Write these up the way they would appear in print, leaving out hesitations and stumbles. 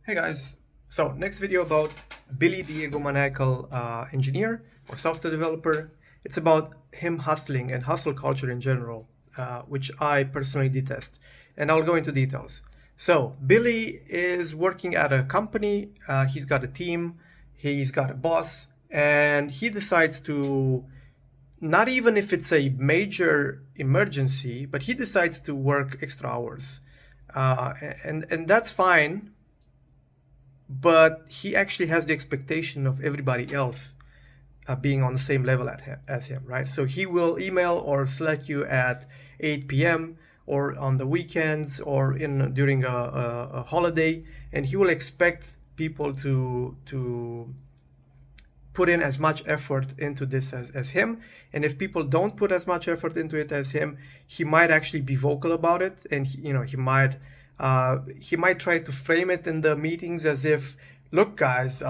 Hey guys, so next video about Billy the Egomaniacal engineer or software developer. It's about him hustling and hustle culture in general, which I personally detest. And I'll go into details. So Billy is working at a company, he's got a team, he's got a boss, and he decides to, not even if it's a major emergency, but he decides to work extra hours. And that's fine, but he actually has the expectation of everybody else being on the same level as him, right? So he will email or Slack you at 8 p.m. or on the weekends or during a holiday, and he will expect people to put in as much effort into this as him. And if people don't put as much effort into it as him, he might actually be vocal about it, and he might try to frame it in the meetings as if, look guys,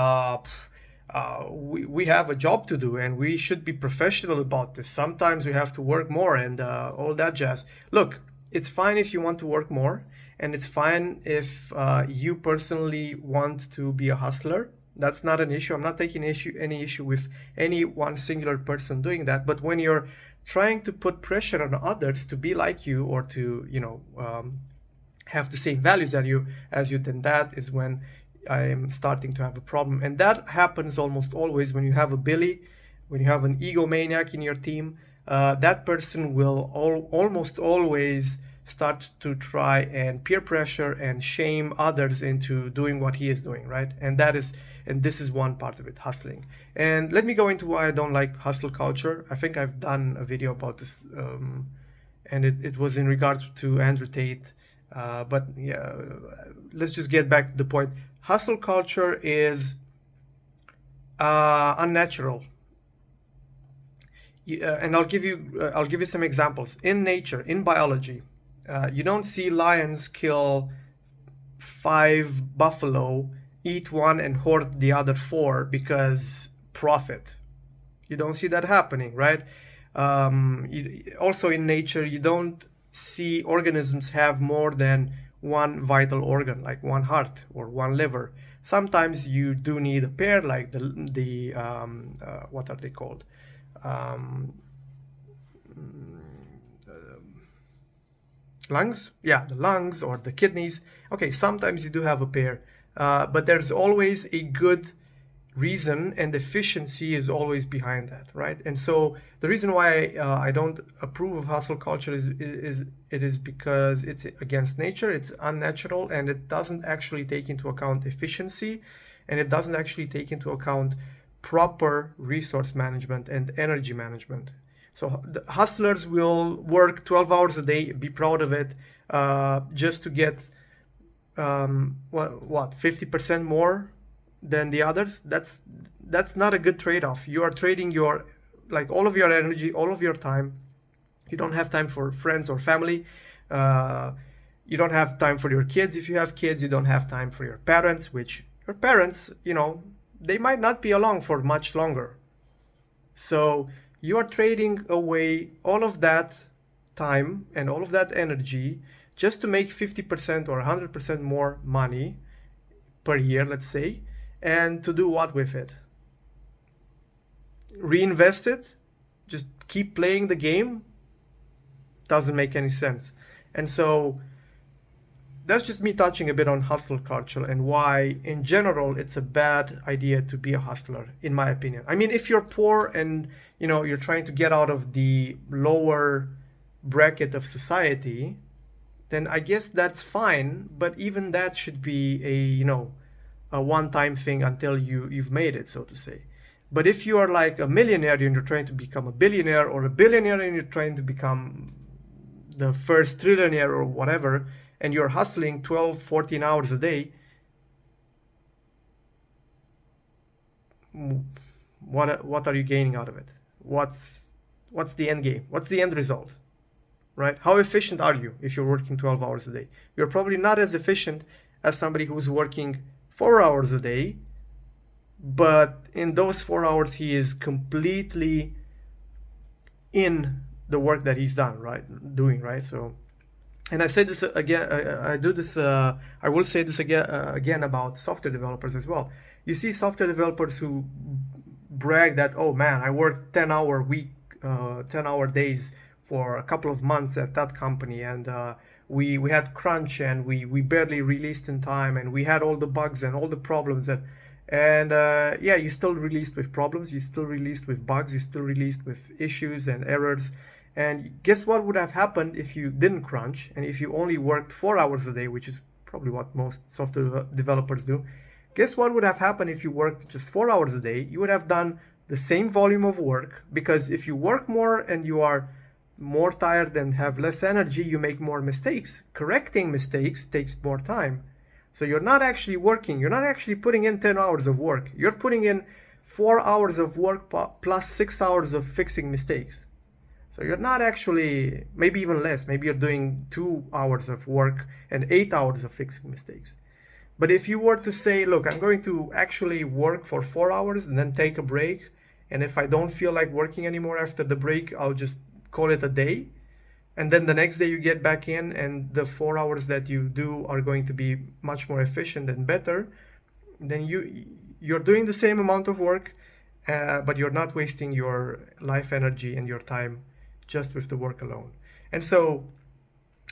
we have a job to do and we should be professional about this. Sometimes we have to work more and all that jazz. Look, it's fine if you want to work more, and it's fine if you personally want to be a hustler. That's not an issue. I'm not taking any issue with any one singular person doing that. But when you're trying to put pressure on others to be like you or to, have the same values as you, then that is when I am starting to have a problem. And that happens almost always when you have a Billy, when you have an egomaniac in your team. That person will almost always start to try and peer pressure and shame others into doing what he is doing, right? And this is one part of it, hustling. And let me go into why I don't like hustle culture. I think I've done a video about this, and it was in regards to Andrew Tate. But yeah, let's just get back to the point. Hustle culture is unnatural. And I'll give you some examples. In nature, in biology, you don't see lions kill 5 buffalo, eat one and hoard the other 4 because profit. You don't see that happening, right? Also in nature, you don't see organisms have more than one vital organ, like one heart or one liver. Sometimes you do need a pair, like the what are they called? Lungs? Yeah, the lungs or the kidneys. Okay, sometimes you do have a pair, but there's always a good reason, and efficiency is always behind that, right? And so the reason why I don't approve of hustle culture is because it's against nature, it's unnatural, and it doesn't actually take into account efficiency, and it doesn't actually take into account proper resource management and energy management. So the hustlers will work 12 hours a day, be proud of it, just to get 50% more than the others. That's not a good trade-off. You are trading all of your energy, all of your time. You don't have time for friends or family. You don't have time for your kids. If you have kids, you don't have time for your parents, which your parents, they might not be along for much longer. So you are trading away all of that time and all of that energy just to make 50% or 100% more money per year, let's say, and to do what with it? Reinvest it? Just keep playing the game? Doesn't make any sense. And so that's just me touching a bit on hustle culture and why, in general, it's a bad idea to be a hustler, in my opinion. I mean, if you're poor and you're trying to get out of the lower bracket of society, then I guess that's fine. But even that should be a one-time thing until you've made it, so to say. But if you are like a millionaire and you're trying to become a billionaire, or a billionaire and you're trying to become the first trillionaire or whatever, and you're hustling 12, 14 hours a day, what are you gaining out of it? What's the end game? What's the end result? Right? How efficient are you if you're working 12 hours a day? You're probably not as efficient as somebody who's working 4 hours a day, but in those 4 hours he is completely in the work that he's doing, right? So And I say this again. I do this. I will say this again about software developers as well. You see software developers who brag that, oh man, I worked 10-hour week, 10-hour days for a couple of months at that company, and we had crunch, and we barely released in time, and we had all the bugs and all the problems, and yeah, you still released with problems, you still released with bugs, you still released with issues and errors. And guess what would have happened if you didn't crunch and if you only worked 4 hours a day, which is probably what most software developers do? Guess what would have happened if you worked just 4 hours a day? You would have done the same volume of work, because if you work more and you are more tired and have less energy, you make more mistakes. Correcting mistakes takes more time. So you're not actually working, you're not actually putting in 10 hours of work. You're putting in 4 hours of work plus 6 hours of fixing mistakes. So you're not actually, maybe even less, maybe you're doing 2 hours of work and 8 hours of fixing mistakes. But if you were to say, look, I'm going to actually work for 4 hours and then take a break, and if I don't feel like working anymore after the break, I'll just call it a day. And then the next day you get back in, and the 4 hours that you do are going to be much more efficient and better. Then you're doing the same amount of work, but you're not wasting your life energy and your time just with the work alone. And so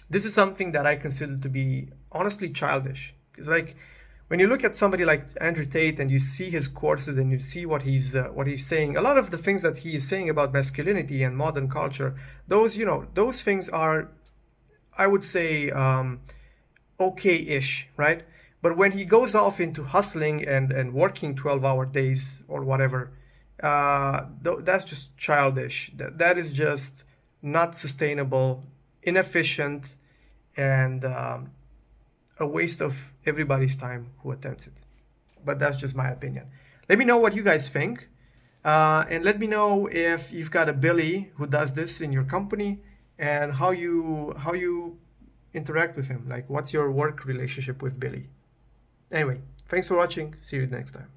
this is something that I consider to be honestly childish. Because like when you look at somebody like Andrew Tate and you see his courses and you see what he's saying, a lot of the things that he is saying about masculinity and modern culture, those things are, I would say, okay-ish, right? But when he goes off into hustling and working 12-hour days or whatever, that's just childish. That is just not sustainable, inefficient, and a waste of everybody's time who attempts it. But that's just my opinion. Let me know what you guys think, and let me know if you've got a Billy who does this in your company, and how you interact with him. Like, what's your work relationship with Billy? Anyway, thanks for watching. See you next time.